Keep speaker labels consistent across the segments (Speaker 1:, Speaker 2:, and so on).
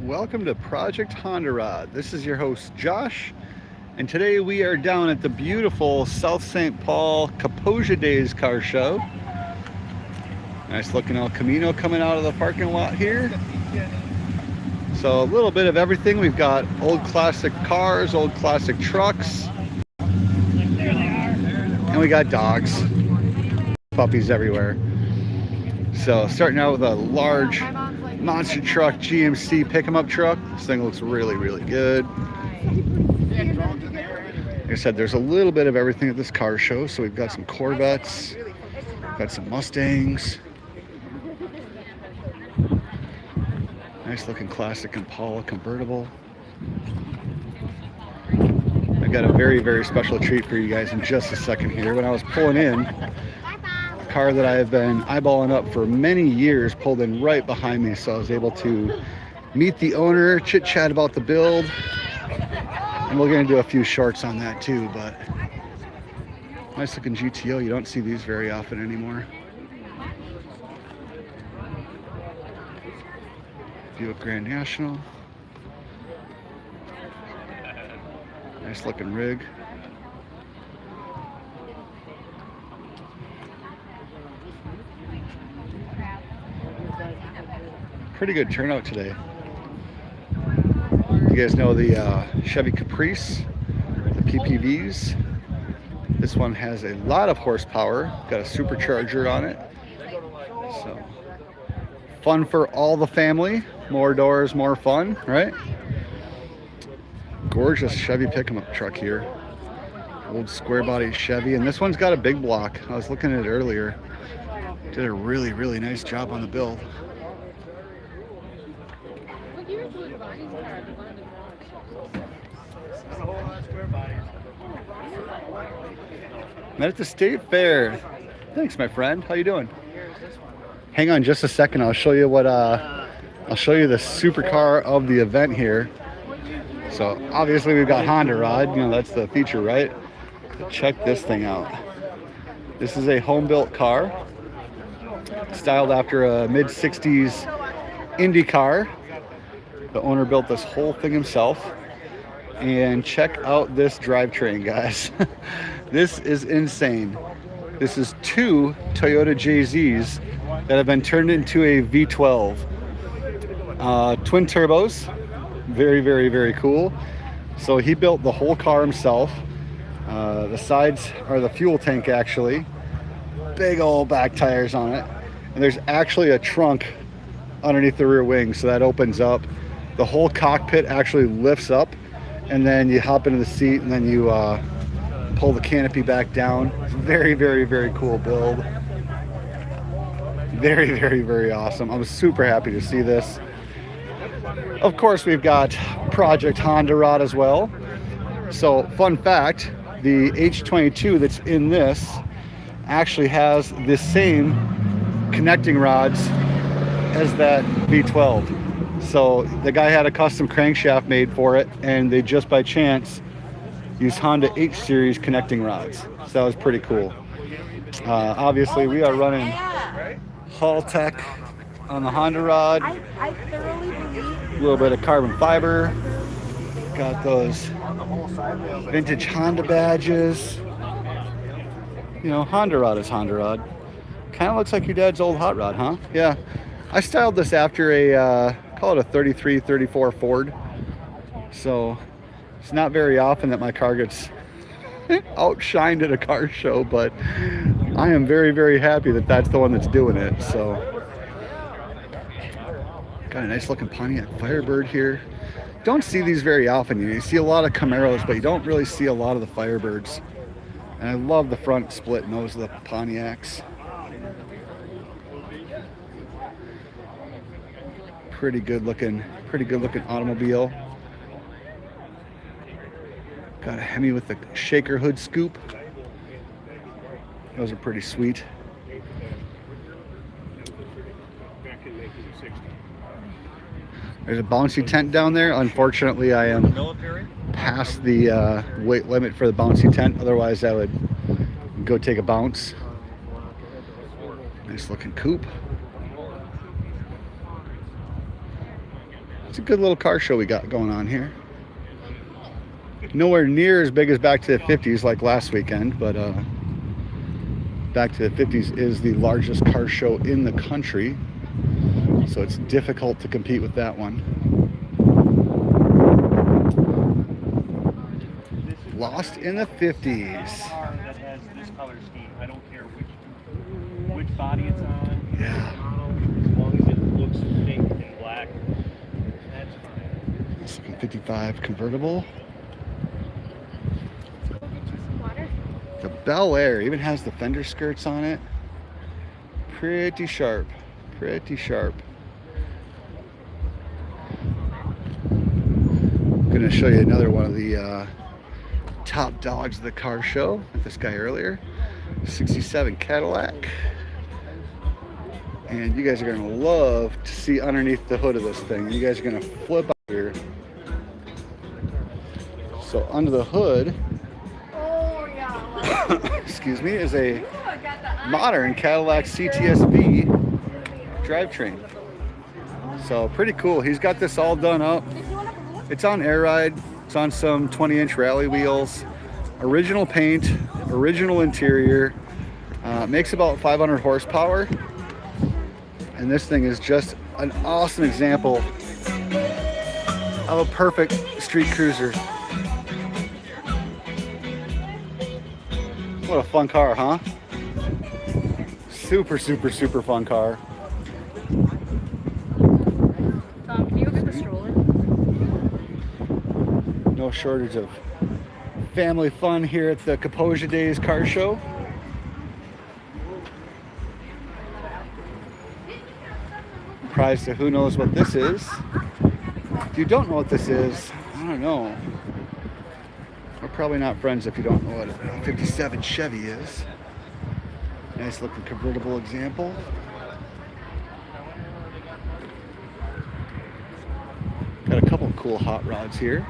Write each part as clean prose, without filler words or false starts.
Speaker 1: Welcome to Project Honda Rod. This is your host Josh, and today we are down at the beautiful South St. Paul Kaposia Days car show. Nice looking El Camino coming out of the parking lot here. So a little bit of everything. We've got old classic cars, old classic trucks, and we got dogs, puppies everywhere. So starting out with a large monster truck, GMC pick-em-up truck. This thing looks really, really good. Like I said, there's a little bit of everything at this car show. So we've got some Corvettes, got some Mustangs. Nice looking classic Impala convertible. I've got a very, very special treat for you guys in just a second here. When I was pulling in, car that I have been eyeballing up for many years pulled in right behind me, so I was able to meet the owner, chit chat about the build, and we're going to do a few shorts on that too. But nice looking GTO. You don't see these very often anymore. Buick Grand National. Nice looking rig. Pretty good turnout today. You guys know the Chevy Caprice, the PPVs. This one has a lot of horsepower, got a supercharger on it. So fun for all the family. More doors, more fun, right? Gorgeous Chevy pickup truck here. Old square body Chevy, and this one's got a big block. I was looking at it earlier. Did a really, really nice job on the build. Met at the State Fair. Thanks, my friend. How you doing? Hang on just a second. I'll show you what. I'll show you the supercar of the event here. So obviously we've got Honda Rod. You know that's the feature, right? But check this thing out. This is a home-built car, styled after a mid-60s Indy car. The owner built this whole thing himself. And check out this drivetrain, guys. This is insane. This is two Toyota JZs that have been turned into a V12. Twin turbos. Very, very, very cool. So he built the whole car himself. The sides are the fuel tank, actually. Big old back tires on it. And there's actually a trunk underneath the rear wing, so that opens up. The whole cockpit actually lifts up, and then you hop into the seat, and then you pull the canopy back down. Very, very, very cool build. Very, very, very awesome. I'm super happy to see this. Of course, we've got Project Honda Rod as well. So, fun fact, the H22 that's in this actually has the same connecting rods as that V12. So the guy had a custom crankshaft made for it, and they just by chance used Honda H series connecting rods. So that was pretty cool. Obviously, we are running Hall Tech on the Honda Rod.
Speaker 2: I thoroughly believe.
Speaker 1: A little bit of carbon fiber. Got those vintage Honda badges. You know, Honda Rod is Honda Rod. Kind of looks like your dad's old hot rod, huh? Yeah. I styled this after a, call it a 33, 34 Ford. So it's not very often that my car gets outshined at a car show, but I am very, very happy that that's the one that's doing it. So got a nice looking Pontiac Firebird here. Don't see these very often. You see a lot of Camaros, but you don't really see a lot of the Firebirds. And I love the front split nose of the Pontiacs. Pretty good looking automobile. Got a Hemi with the shaker hood scoop. Those are pretty sweet. There's a bouncy tent down there. Unfortunately, I am past the weight limit for the bouncy tent. Otherwise, I would go take a bounce. Nice looking coupe. It's a good little car show we got going on here. Nowhere near as big as Back to the 50s like last weekend, but Back to the 50s is the largest car show in the country, so it's difficult to compete with that one. Lost in the 50s.
Speaker 3: Car that has this color scheme. I don't care which body it's on.
Speaker 1: Yeah.
Speaker 3: As long as it looks pink and black, that's fine.
Speaker 1: This is a 55 convertible.
Speaker 2: Go get you some water.
Speaker 1: The Bel Air even has the fender skirts on it. Pretty sharp. Pretty sharp. I'm going to show you another one of the top dogs of the car show with this guy earlier. 67 Cadillac. And you guys are going to love to see underneath the hood of this thing. You guys are going to flip out here. So under the hood,
Speaker 2: Oh, yeah.
Speaker 1: excuse me, is a modern Cadillac CTS-V drivetrain. So pretty cool. He's got this all done up. It's on air ride. It's on some 20-inch rally wheels. Original paint, original interior. Makes about 500 horsepower. And this thing is just an awesome example of a perfect street cruiser. What a fun car, huh? Super, super, super fun car.
Speaker 2: Tom, can you go get the stroller?
Speaker 1: No shortage of family fun here at the Kaposia Days car show. Prize to who knows what this is. If you don't know what this is, I don't know. We're probably not friends if you don't know what a 57 Chevy is. Nice looking convertible example. Got a couple cool hot rods here.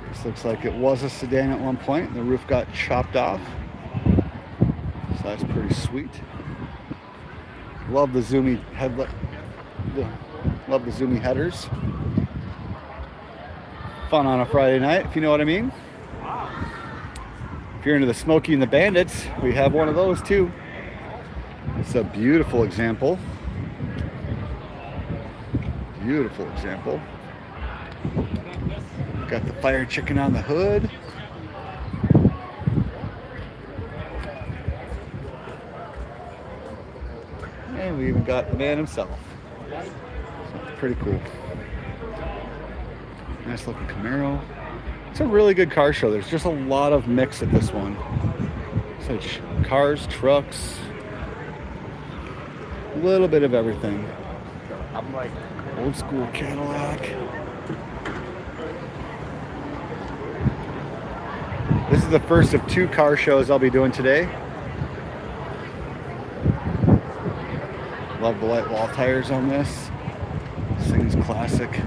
Speaker 1: This looks like it was a sedan at one point, and the roof got chopped off. So that's pretty sweet. Love the zoomy headlight. Love the zoomy headers. Fun on a Friday night, if you know what I mean. If you're into the Smokey and the Bandits, we have one of those too. It's a beautiful example. Beautiful example. Got the fire chicken on the hood. And we even got the man himself. So, pretty cool. Nice looking Camaro. It's a really good car show. There's just a lot of mix at this one. Such cars, trucks, a little bit of everything.
Speaker 3: I'm like,
Speaker 1: Old school Cadillac. This is the first of 2 car shows I'll be doing today. Love the white wall tires on this. This thing is classic.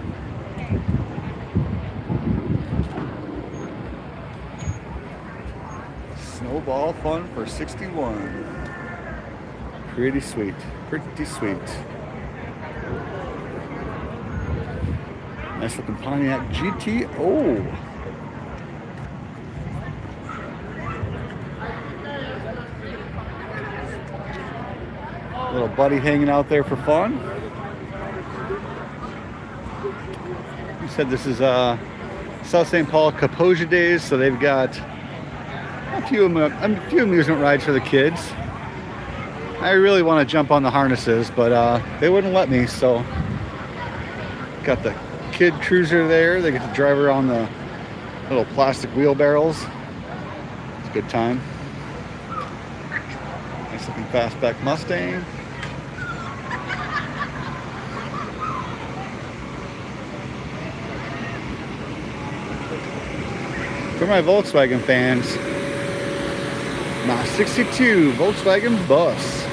Speaker 1: Snowball fun for 61. Pretty sweet. Pretty sweet. Nice looking Pontiac GTO. Little buddy hanging out there for fun. You said this is South St. Paul Kaposia Days, so they've got a few amusement rides for the kids. I really want to jump on the harnesses, but they wouldn't let me, so got the kid cruiser there. They get to drive around the little plastic wheelbarrows. It's a good time. Nice looking fastback Mustang. For my Volkswagen fans, my 62 Volkswagen bus.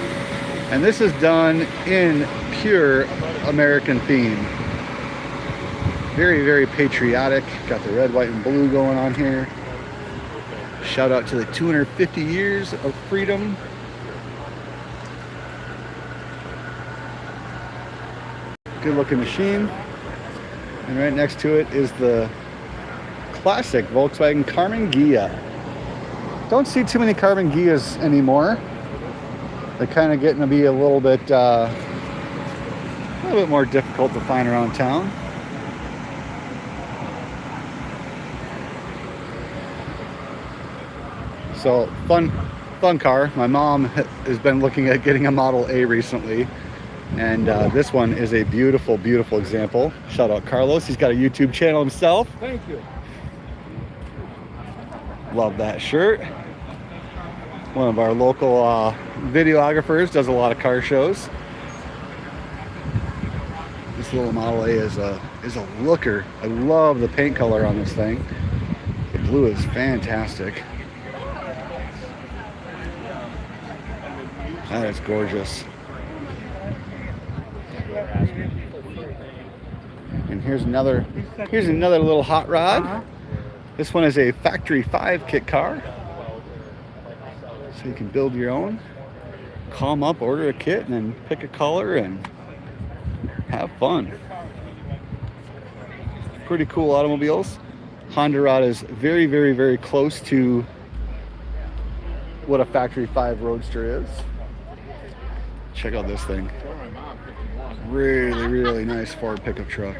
Speaker 1: And this is done in pure American theme. Very, very patriotic. Got the red, white, and blue going on here. Shout out to the 250 years of freedom. Good looking machine. And right next to it is the classic Volkswagen Carmen Ghia. Don't see too many Carmen Ghias anymore. They're kind of getting to be a little bit more difficult to find around town. So fun car. My mom has been looking at getting a Model A recently, and this one is a beautiful, beautiful example. Shout out Carlos. He's got a YouTube channel himself.
Speaker 3: Thank you.
Speaker 1: Love that shirt. One of our local videographers, does a lot of car shows. This little Model A is a looker. I love the paint color on this thing. The blue is fantastic. That is gorgeous. And here's another little hot rod. This one is a factory 5 kit car. So you can build your own. Call them up, order a kit, and then pick a color and have fun. Pretty cool automobiles. Honda rod is very, very, very close to what a factory 5 Roadster is. Check out this thing. Really, really nice Ford pickup truck.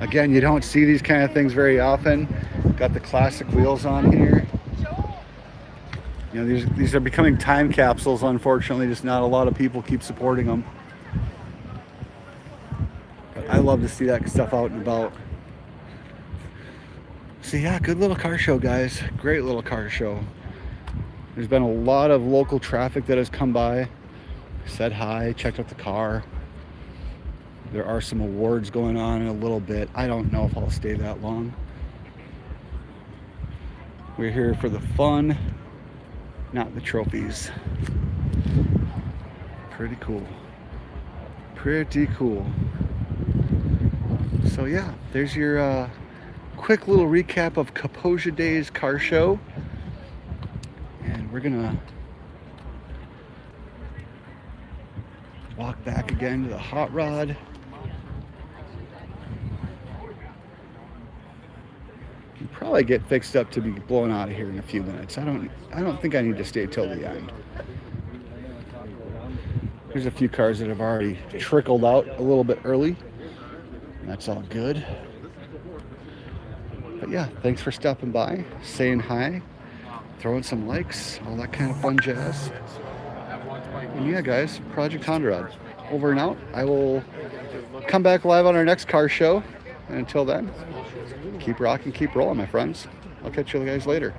Speaker 1: Again, you don't see these kind of things very often. Got the classic wheels on here. You know, these are becoming time capsules, unfortunately. Just not a lot of people keep supporting them. But I love to see that stuff out and about. So yeah, good little car show, guys. Great little car show. There's been a lot of local traffic that has come by. Said hi, checked out the car. There are some awards going on in a little bit. I don't know if I'll stay that long. We're here for the fun, not the trophies. Pretty cool. Pretty cool. So yeah, there's your quick little recap of Kaposia Days car show. And we're gonna walk back again to the hot rod. And probably get fixed up to be blown out of here in a few minutes. I don't think I need to stay till the end. There's a few cars that have already trickled out a little bit early. That's all good. But yeah, thanks for stopping by, saying hi, throwing some likes, all that kind of fun jazz. And yeah, guys, Project Honda Rod, over and out. I will come back live on our next car show. And until then, keep rocking, keep rolling, my friends. I'll catch you guys later.